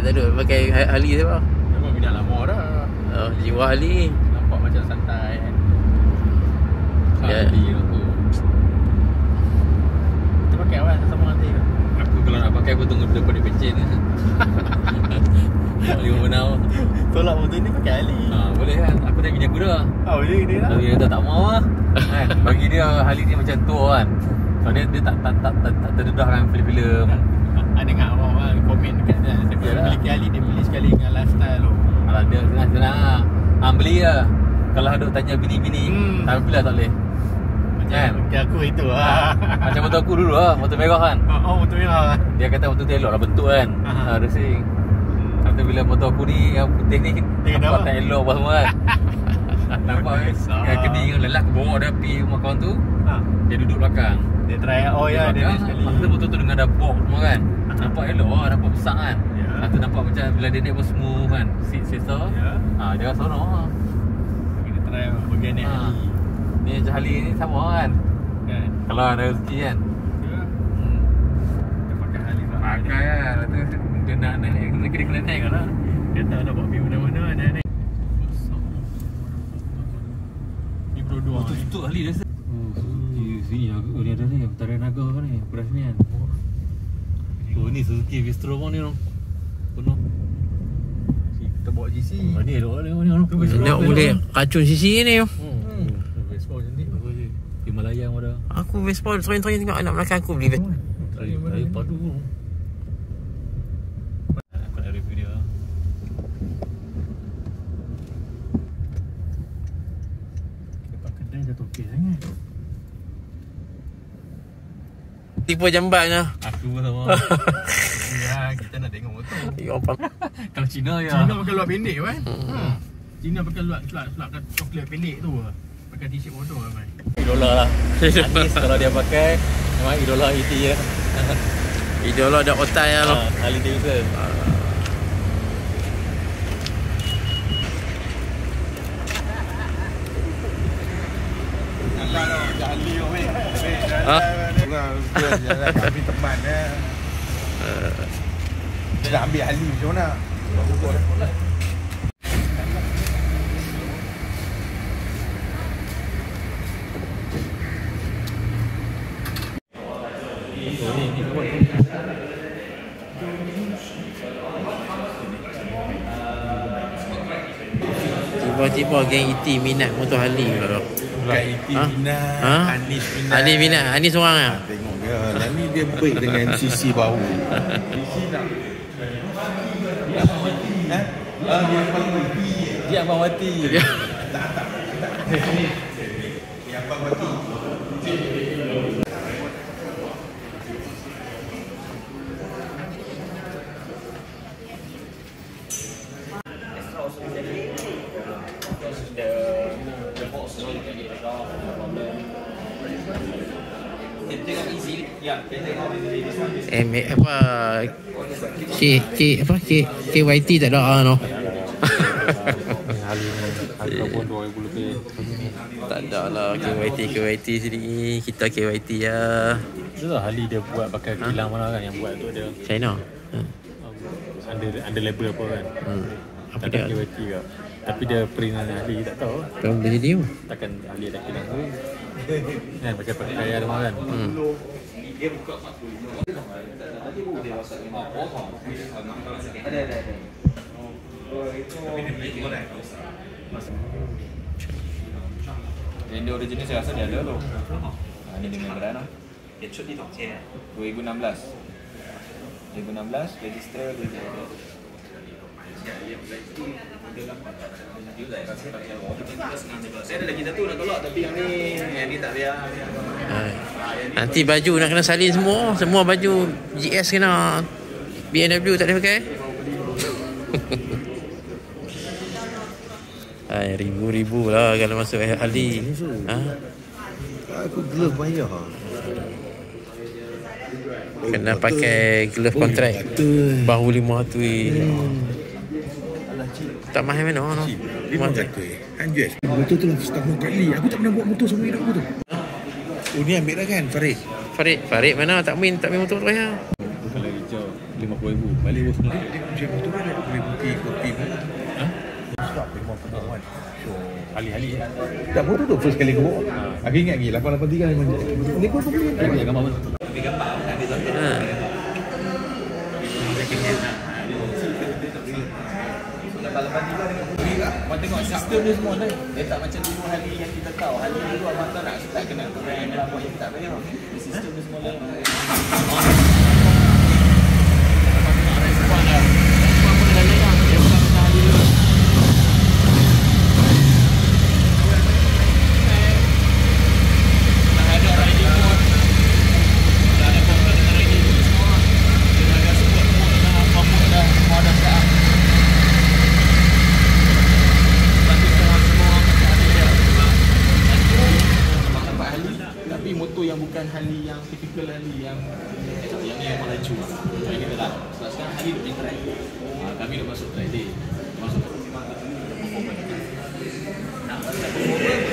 tak duk pakai Harley tu apa? Memang minat lama dah. Oh, jiwa Harley. Nampak macam santai kan. Ya. Harley aku. Kita pakai awal sama nanti ke? Aku kalau nak pakai aku tunggu depan dia pencen. Boleh menau. Tolak motor ni pakai Harley. Boleh kan? Aku dah bini aku dah. Boleh dia lah. Tapi dia tak mau lah. Kan? Bagi dia Harley ni macam tour kan. Sebab dia tak terdedahkan filem-filem. Ada dengar orang komen dekat dia. Dia beli Harley, dia beli sekali dengan lifestyle tu. Kalau dia senang-senang beli lah. Kalau duk tanya bini-bini tapi bila tak boleh. Macam aku itu lah. Macam motor aku dulu lah. Motor merah kan. Motor merah. Dia kata motor tu elok lah bentuk kan. Racing. Tapi bila motor aku ni yang putih ni nampak tak elok apa semua kan. Nampak kan keding lelak bawa dia pergi rumah kawan tu. Dia duduk belakang. Dia try dia sekali. Masa motor tu dengan ada box semua kan. Nampak elok lah, nampak besar kan. Lepas tu nampak macam bila dia naik pun smooth kan. Seat sensor. Dia rasa seronok lah. Kita try bagian ni. Ni macam Harley ni sama kan. Kalau ada rezeki kan. Kita pakai Harley lah. Pakai lah. Lepas tu dia nak naik. Dia kena naik lah. Dia tak nak bawa pergi mana-mana. Dia naik. Ni berdua ni. Tutup Harley dah. Sini aku ni ada ni Putaran Naga ni beras ni kan. Oh ni Suzuki Vistro ni noh. Penuh. Kita bawa GC. Ni elok ni noh. Nak boleh racun sisi ni. Vespa cantik. Himalaya pun ada. Aku Vespa terakhir tengok anak belakang aku beli Vespa. Terakhir padu. Aku nak review dia. Dapat kedai jatuh okey sangat. Tipu jambatnya. Aku pun sama. Ya, kita nak tengok motor. Kalau Cina ya. Cina pakai luar pendek kan? Cina pakai luar coklat pendek tu. Pakai t-shirt motor kan. Idola lah. Anis kalau dia pakai memang idola ET ya. Idola ada otai lah. Harley Davidson. Kalau Harley tu weh. Kami teman dia. Dia nak ambil Harley macam mana? Tiba-tiba geng ET minat motor Harley pula. Bukan ET minat, Anis minat. Anis minat, Anis seorang lah. Tengok dia, lah ni dia break dengan sisi bahu. Sisi nak Dia abang mati. tak. Yang abang mati. Apa KYT tak ada no. Harga pun 2000 lebih. Tak ada lah KYT sendiri. Kita KYT ya. Betul Harley dia buat pakai kilang mana kan yang buat tu dia China. under label apa kan. Apa Tak dia? ada KYT ke. Tapi dia print Harley tak tahu. Kau beli dia. Takkan Harley ada kilang tu. Kan pakai pakaian semua kan. Dia buka 45. Tadi dia rasa 50. Ada. Yang dia original saya rasa dia ada tu. Ini dengan brand lah. 2016 register saya ada lagi satu nak tolak tapi yang ni tak biar. Nanti baju nak kena salin semua baju GS kena BMW tak boleh pakai. Ribu-ribu lah kalau masuk Harley. Aku glove bayar. Kena pakai glove kontrak. Bahu 500. Tak mahal mana no? 500. Motor tu lah pertama kali. Aku tak pernah buat motor sama hidup aku tu. Oh ni ambil dah kan Farid Farid mana tak main motor tu ya. Kalau hijau 50,000 balik bos semua. Dia macam tu kan ada boleh bukti kopi pun. Ha? Stop dia mau kebok kan. So Hali-hali tak betul tu first kali kebok. Aku ingat lagi 883 memang ni kau beli. Dia gambar mana? Ha. Kau tengok sistem dia semua ni. Dia tak macam dulu hari yang kita tahu. Hari dulu abang tak nak start kena brand apa yang tak bayar. Sistem dia semua lain. Motor yang bukan Harley yang typical Harley yang ni memang laju. Yang kita tak. Sebab sekarang Harley duk track. Kami dah masuk track day. Masuk memang performance. Nak pasal performance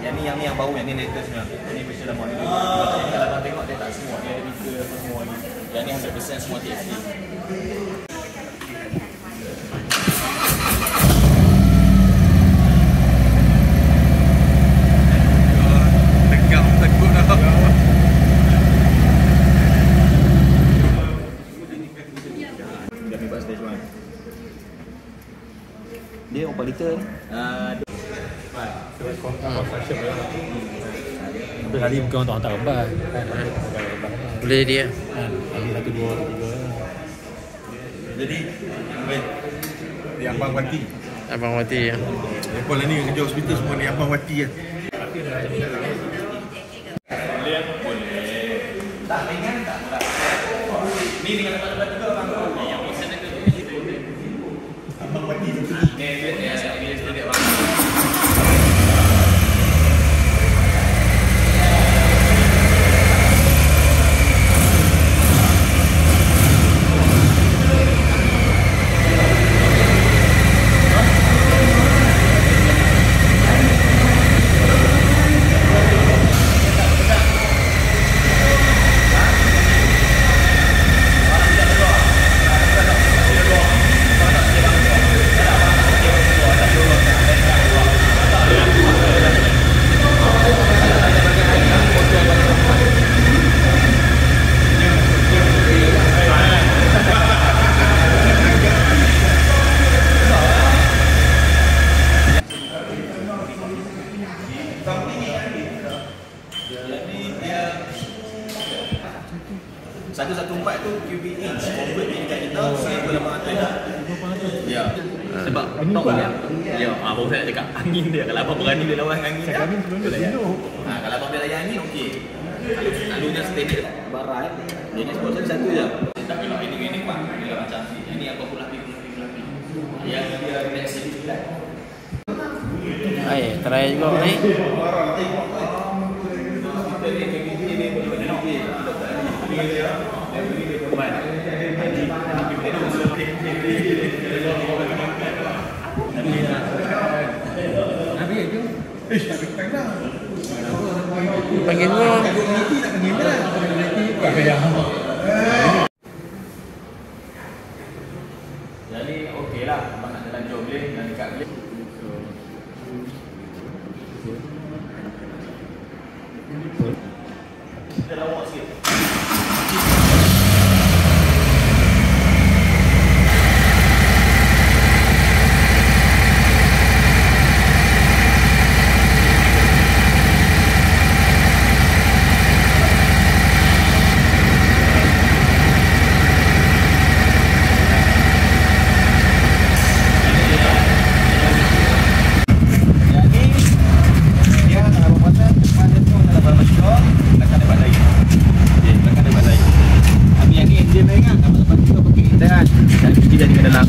yang ni yang bau, yang ni latest sebenarnya. Ni version lama ni. Kalau abang tengok dia tak semua. Dia ada bigger apa semua ni. Yang ni 100% semua TFT. Dia open liter. Tapi hari bukan untuk hantar gambar. Boleh dia. Hari 1, 2, 3. Jadi ni Abang Wati. Abang Wati ya. Lepas lah ni kerja hospital semua ni Abang Wati kan. Tak ringan tak pula. Ni dengan lepas-lepas juga abang. Yang pesan itu. Abang Wati tu. Dia studio abang. Satu tu cubic inch convert ni kat kita 1,800. Ya. Sebab tok dia. Ya, baru saya cakap angin dia. Kalau abang berani dia lawan angin dia. Angin sebelum dia layan. Kalau abang dia layan angin okey. Kalau selalunya standard barat. Dia ni sponsor satu je. Tapi kalau ini pak dia macam ini apa pula pilih. Yang dia next series lah. Ai, try juga ni. Panggil gua. Jadi okey lah, abang nak jalan jauh boleh, dan dekat boleh. Kita lawak sikit. Dan mesti dah dengan dalam